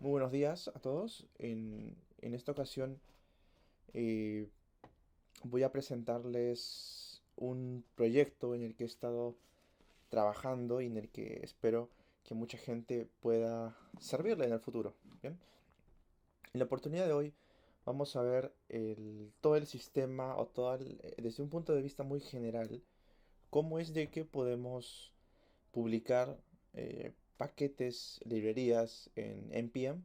Muy buenos días a todos. En esta ocasión eh, voy a presentarles un proyecto en el que he estado trabajando y en el que espero que mucha gente pueda servirle en el futuro. Bien, en la oportunidad de hoy vamos a ver todo el sistema o desde un punto de vista muy general, cómo es de que podemos publicar paquetes, librerías en NPM,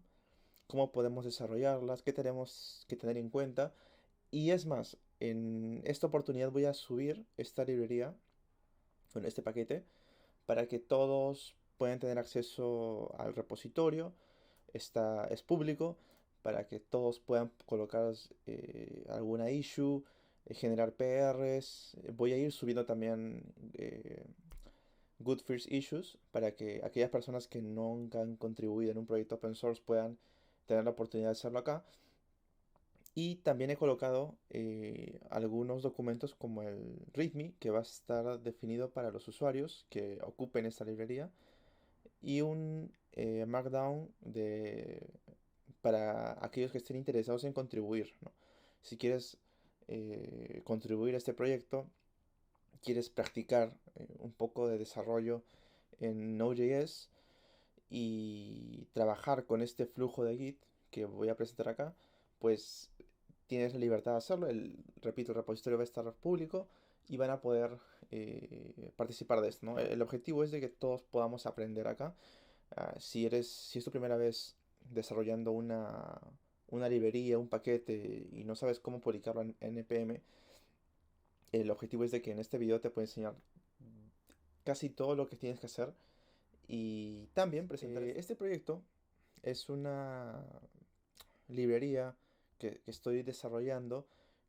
cómo podemos desarrollarlas, qué tenemos que tener en cuenta. Y es más, en esta oportunidad voy a subir esta librería, bueno, este paquete, para que todos puedan tener acceso al repositorio. Es público, para que todos puedan colocar alguna issue, generar PRs. Voy a ir subiendo también Good First Issues para que aquellas personas que nunca han contribuido en un proyecto open source puedan tener la oportunidad de hacerlo acá. Y también he colocado algunos documentos como el README, que va a estar definido para los usuarios que ocupen esta librería, y un Markdown para aquellos que estén interesados en contribuir, ¿no? Si quieres contribuir a este proyecto, quieres practicar un poco de desarrollo en Node.js y trabajar con este flujo de Git que voy a presentar acá, pues tienes la libertad de hacerlo. Repito, el repositorio va a estar público y van a poder participar de esto, ¿no? El objetivo es de que todos podamos aprender acá. Si es tu primera vez desarrollando una librería, un paquete y no sabes cómo publicarlo en NPM, el objetivo es de que en este video te pueda enseñar casi todo lo que tienes que hacer y también presentar este proyecto. Es una librería que estoy desarrollando,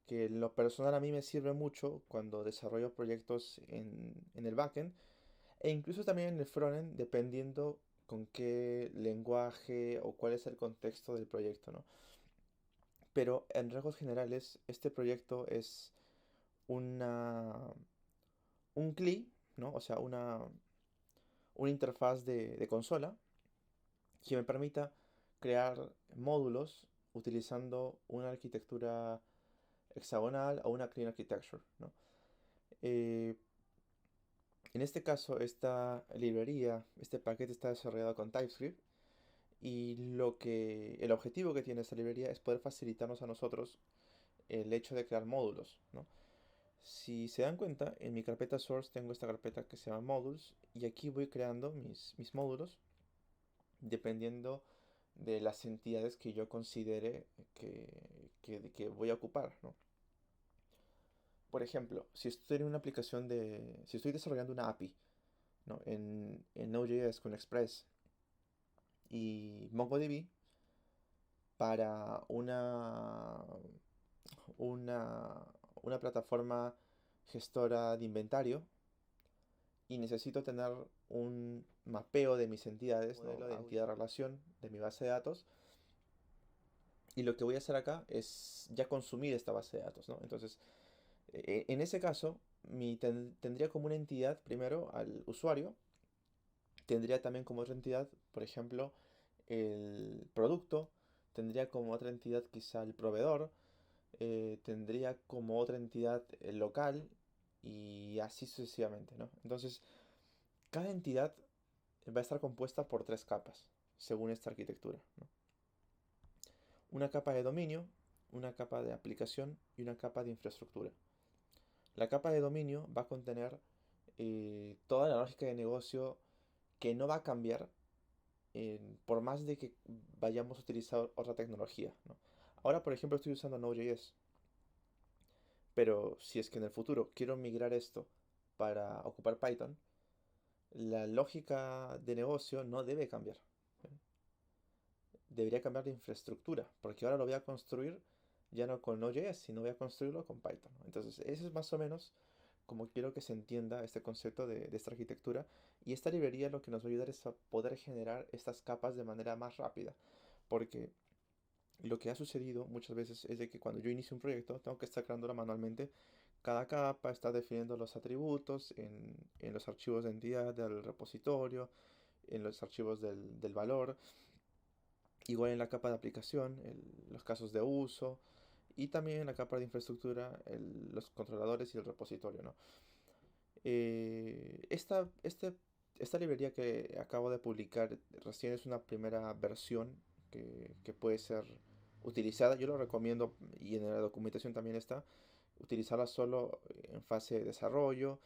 que en lo personal a mí me sirve mucho cuando desarrollo proyectos en el backend e incluso también en el frontend, dependiendo con qué lenguaje o cuál es el contexto del proyecto, ¿no? Pero en rasgos generales, este proyecto es una, un CLI, ¿no? O sea, una interfaz de consola que me permita crear módulos utilizando una arquitectura hexagonal o una clean architecture, ¿no? Eh, en este caso, esta librería, este paquete está desarrollado con TypeScript y el objetivo que tiene esta librería es poder facilitarnos a nosotros el hecho de crear módulos, ¿no? Si se dan cuenta, en mi carpeta source tengo esta carpeta que se llama modules y aquí voy creando mis módulos dependiendo de las entidades que yo considere que voy a ocupar, ¿no? Por ejemplo, si estoy desarrollando una API, ¿no? en Node.js con Express y MongoDB para una plataforma gestora de inventario y necesito tener un mapeo de mis entidades, ¿no? De entidad-relación de mi base de datos. Y lo que voy a hacer acá es ya consumir esta base de datos, ¿no? Entonces, en ese caso, tendría como una entidad primero al usuario, tendría también como otra entidad, por ejemplo, el producto, tendría como otra entidad quizá el proveedor, tendría como otra entidad el local y así sucesivamente, ¿no? Entonces, cada entidad va a estar compuesta por tres capas, según esta arquitectura, ¿no? Una capa de dominio, una capa de aplicación y una capa de infraestructura. La capa de dominio va a contener toda la lógica de negocio que no va a cambiar por más de que vayamos a utilizar otra tecnología, ¿no? Ahora, por ejemplo, estoy usando Node.js, pero si es que en el futuro quiero migrar esto para ocupar Python, la lógica de negocio no debe cambiar. ¿Eh? Debería cambiar de infraestructura, porque ahora lo voy a construir ya no con Node.js, sino voy a construirlo con Python, ¿no? Entonces, eso es más o menos como quiero que se entienda este concepto de esta arquitectura. Y esta librería lo que nos va a ayudar es a poder generar estas capas de manera más rápida. Porque lo que ha sucedido muchas veces es de que cuando yo inicio un proyecto tengo que estar creándolo manualmente. Cada capa está definiendo los atributos en los archivos de entidad del repositorio, en los archivos del valor. Igual en la capa de aplicación, los casos de uso, y también en la capa de infraestructura, los controladores y el repositorio, ¿no? Esta librería que acabo de publicar recién es una primera versión que puede ser utilizada. Yo lo recomiendo, y en la documentación también está, utilizarla solo en fase de desarrollo,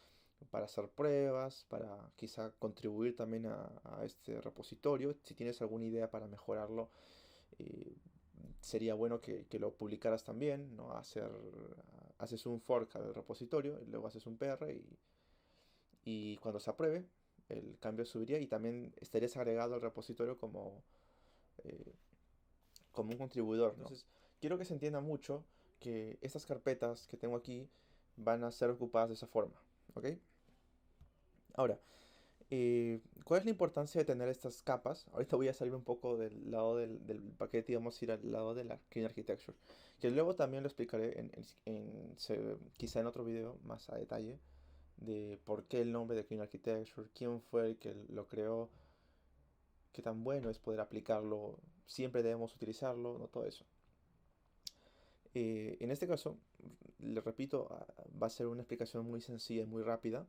para hacer pruebas, para quizá contribuir también a este repositorio. Si tienes alguna idea para mejorarlo, eh, sería bueno que lo publicaras también, ¿no? Haces un fork al repositorio, y luego haces un PR, y cuando se apruebe, el cambio subiría y también estarías agregado al repositorio eh, como un contribuidor, ¿no? Entonces, quiero que se entienda mucho que estas carpetas que tengo aquí van a ser ocupadas de esa forma, ¿ok? Ahora, ¿cuál es la importancia de tener estas capas? Ahorita voy a salir un poco del lado del paquete y vamos a ir al lado de la Clean Architecture, que luego también lo explicaré quizá en otro video más a detalle de por qué el nombre de Clean Architecture, quién fue el que lo creó, qué tan bueno es poder aplicarlo, siempre debemos utilizarlo, no todo eso. En este caso, le repito, va a ser una explicación muy sencilla y muy rápida.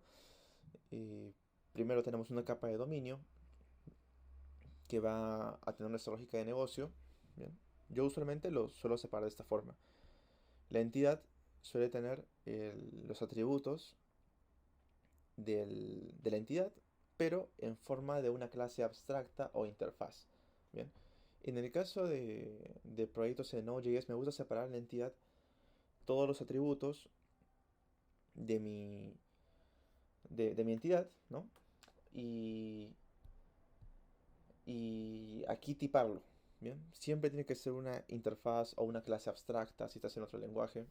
Primero tenemos una capa de dominio que va a tener nuestra lógica de negocio. Bien. Yo usualmente lo suelo separar de esta forma. La entidad suele tener los atributos de la entidad, pero en forma de una clase abstracta o interfaz. Bien. En el caso de proyectos en Node.js me gusta separar la entidad, todos los atributos de mi entidad, ¿no? Y, y aquí tiparlo. Bien. Siempre tiene que ser una interfaz o una clase abstracta si estás en otro lenguaje.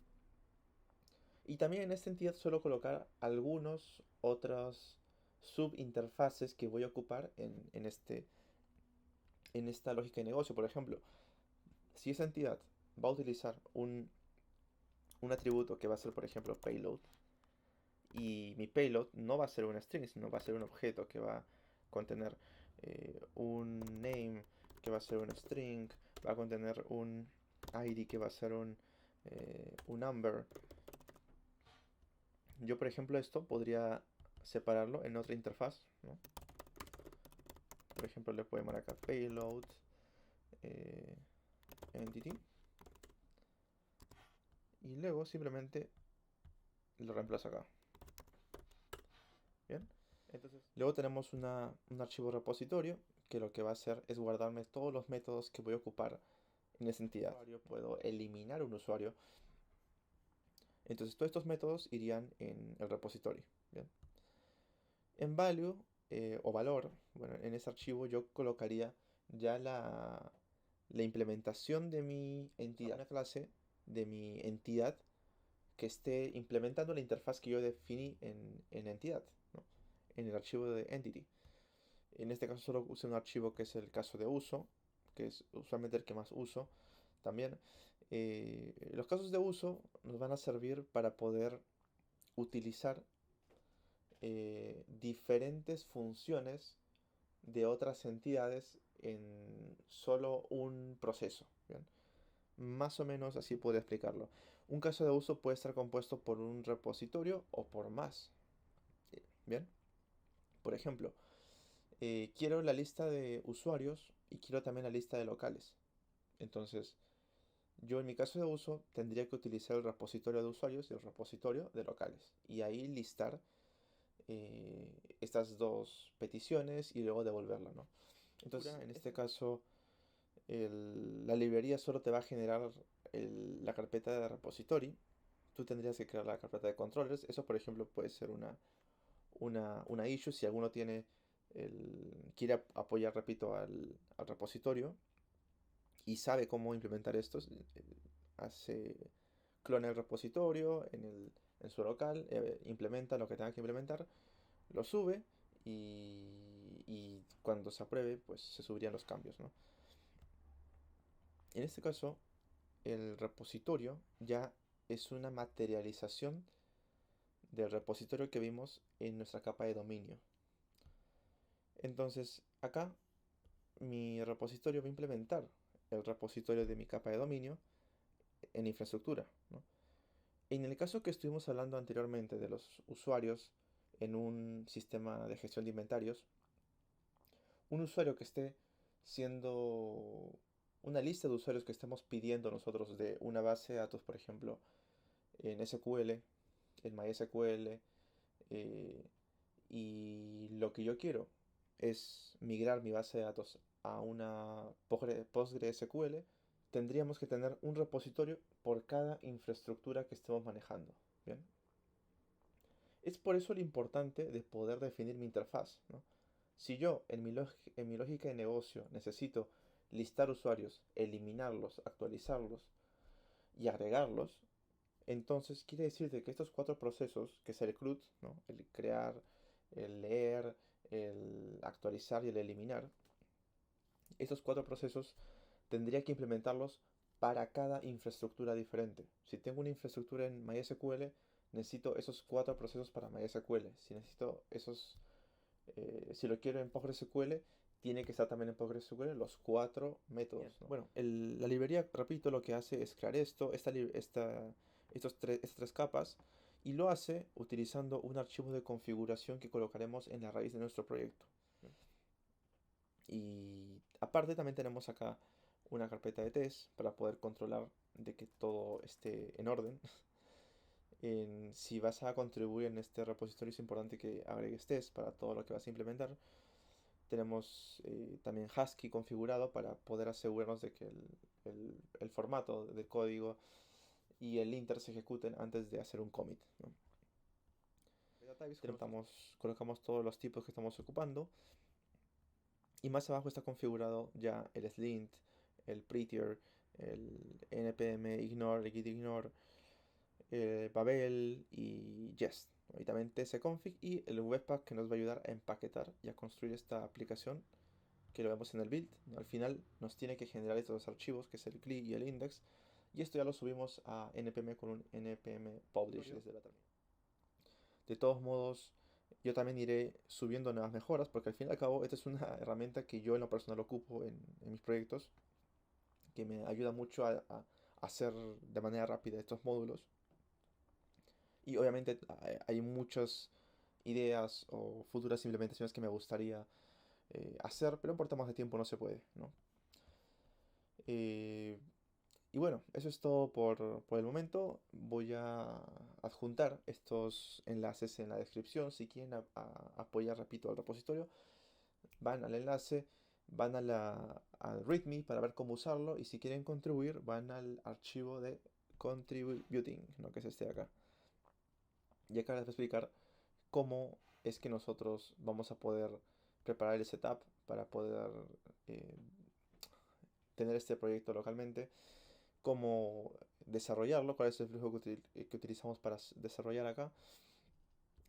Y también en esta entidad suelo colocar algunos otros subinterfaces que voy a ocupar en esta lógica de negocio. Por ejemplo, si esa entidad va a utilizar un atributo que va a ser, por ejemplo, payload, y mi payload no va a ser una string, sino va a ser un objeto que va a contener un name, que va a ser un string, va a contener un ID, que va a ser un number. Yo, por ejemplo, esto podría separarlo en otra interfaz, ¿no? Por ejemplo, le puedo llamar acá payload entity, y luego simplemente lo reemplazo acá. Bien. Entonces, luego tenemos un archivo repositorio que lo que va a hacer es guardarme todos los métodos que voy a ocupar en esa entidad. Puedo eliminar un usuario. Entonces todos estos métodos irían en el repositorio. Bien. En value o valor, bueno, en ese archivo yo colocaría ya la implementación de mi entidad, una clase de mi entidad que esté implementando la interfaz que yo definí en entidad, ¿no? En el archivo de entity. En este caso solo usé un archivo que es el caso de uso, que es usualmente el que más uso también. Los casos de uso nos van a servir para poder utilizar diferentes funciones de otras entidades en solo un proceso. ¿Bien? Más o menos así puedo explicarlo. Un caso de uso puede estar compuesto por un repositorio o por más. Bien, por ejemplo, quiero la lista de usuarios y quiero también la lista de locales. Entonces, yo en mi caso de uso tendría que utilizar el repositorio de usuarios y el repositorio de locales. Y ahí listar estas dos peticiones y luego devolverla, ¿no? Entonces, en este caso, la librería solo te va a generar la carpeta de repository. Tú tendrías que crear la carpeta de controllers. Eso, por ejemplo, puede ser una issue si alguno quiere apoyar, repito, al repositorio y sabe cómo implementar esto. Hace clona el repositorio en su local, implementa lo que tenga que implementar, lo sube y cuando se apruebe, pues se subirían los cambios, ¿no? En este caso, el repositorio ya es una materialización del repositorio que vimos en nuestra capa de dominio. Entonces, acá mi repositorio va a implementar el repositorio de mi capa de dominio en infraestructura, ¿no? En el caso que estuvimos hablando anteriormente de los usuarios en un sistema de gestión de inventarios, un usuario que esté siendo una lista de usuarios que estemos pidiendo nosotros de una base de datos, por ejemplo, en SQL, en MySQL, eh, y lo que yo quiero es migrar mi base de datos a una PostgreSQL, tendríamos que tener un repositorio por cada infraestructura que estemos manejando. ¿Bien? Es por eso lo importante de poder definir mi interfaz, ¿no? Si yo en mi lógica de negocio necesito listar usuarios, eliminarlos, actualizarlos y agregarlos, entonces quiere decir de que estos cuatro procesos, que es el CRUD, ¿no? El crear, el leer, el actualizar y el eliminar, estos cuatro procesos tendría que implementarlos para cada infraestructura diferente. Si tengo una infraestructura en MySQL, necesito esos cuatro procesos para MySQL. Si necesito esos, si lo quiero en PostgreSQL, tiene que estar también en PostgreSQL los cuatro métodos, ¿no? Bueno, la librería, repito, lo que hace es crear estas tres capas, y lo hace utilizando un archivo de configuración que colocaremos en la raíz de nuestro proyecto. Y aparte también tenemos acá una carpeta de test para poder controlar de que todo esté en orden. Si vas a contribuir en este repositorio es importante que agregues test para todo lo que vas a implementar. Tenemos también Husky configurado para poder asegurarnos de que el formato del código y el linter se ejecuten antes de hacer un commit, ¿no? Colocamos todos los tipos que estamos ocupando. Y más abajo está configurado ya el slint, el prettier, el npm ignore, el git ignore, babel y jest, ¿no? Y también tcconfig y el webpack que nos va a ayudar a empaquetar y a construir esta aplicación que lo vemos en el build, ¿no? Al final nos tiene que generar estos dos archivos, que es el CLI y el index, y esto ya lo subimos a npm con un npm publish desde la terminal. De todos modos, yo también iré subiendo nuevas mejoras, porque al fin y al cabo esta es una herramienta que yo en lo personal ocupo en mis proyectos, que me ayuda mucho a hacer de manera rápida estos módulos. Y obviamente hay muchas ideas o futuras implementaciones que me gustaría hacer, pero por temas de tiempo no se puede, ¿no? Eh, Y bueno, eso es todo por el momento. Voy a adjuntar estos enlaces en la descripción. Si quieren apoyar, repito, al repositorio, van al enlace, van al README para ver cómo usarlo. Y si quieren contribuir, van al archivo de contributing, ¿no? Que es este de acá. Y acá les voy a explicar cómo es que nosotros vamos a poder preparar el setup para poder eh, tener este proyecto localmente, cómo desarrollarlo, cuál es el flujo que utilizamos para desarrollar acá,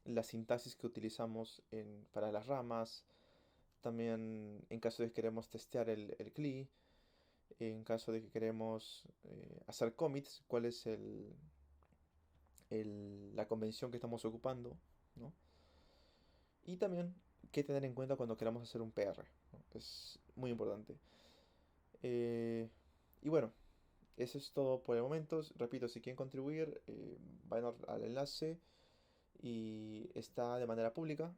la sintaxis que utilizamos para las ramas, también en caso de que queremos testear el CLI, en caso de que queremos hacer commits, cuál es la convención que estamos ocupando, ¿no? Y también qué tener en cuenta cuando queramos hacer un PR, ¿no? Es muy importante. Y bueno, eso es todo por el momento. Repito, si quieren contribuir, vayan al enlace y está de manera pública.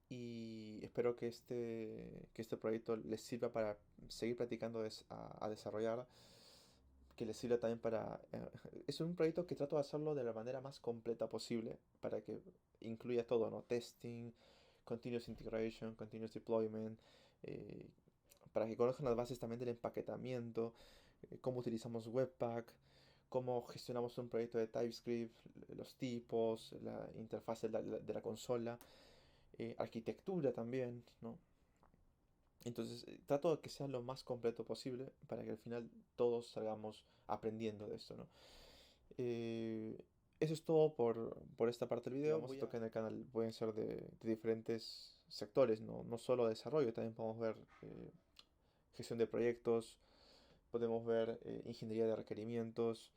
Y espero que este proyecto les sirva para seguir practicando a desarrollar, que les sirva también para... es un proyecto que trato de hacerlo de la manera más completa posible para que incluya todo, ¿no? Testing, continuous integration, continuous deployment, eh, para que conozcan las bases también del empaquetamiento, cómo utilizamos Webpack, cómo gestionamos un proyecto de TypeScript, los tipos, la interfaz de la consola, arquitectura también, ¿no? Entonces, trato de que sea lo más completo posible para que al final todos salgamos aprendiendo de esto, ¿no? Eso es todo por esta parte del video. Esto que en el canal pueden ser de diferentes sectores, ¿no? No solo desarrollo, también podemos ver gestión de proyectos, podemos ver ingeniería de requerimientos,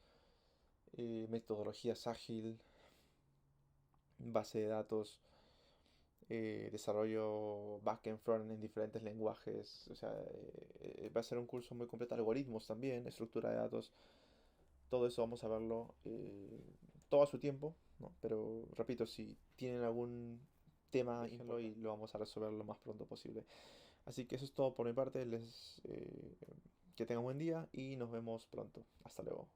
metodologías ágil, base de datos, desarrollo backend, frontend en diferentes lenguajes. O sea, va a ser un curso muy completo, algoritmos también, estructura de datos. Todo eso vamos a verlo todo a su tiempo, ¿no? Pero repito, si tienen algún tema, déjenlo y lo vamos a resolver lo más pronto posible. Así que eso es todo por mi parte. Que tengan buen día y nos vemos pronto. Hasta luego.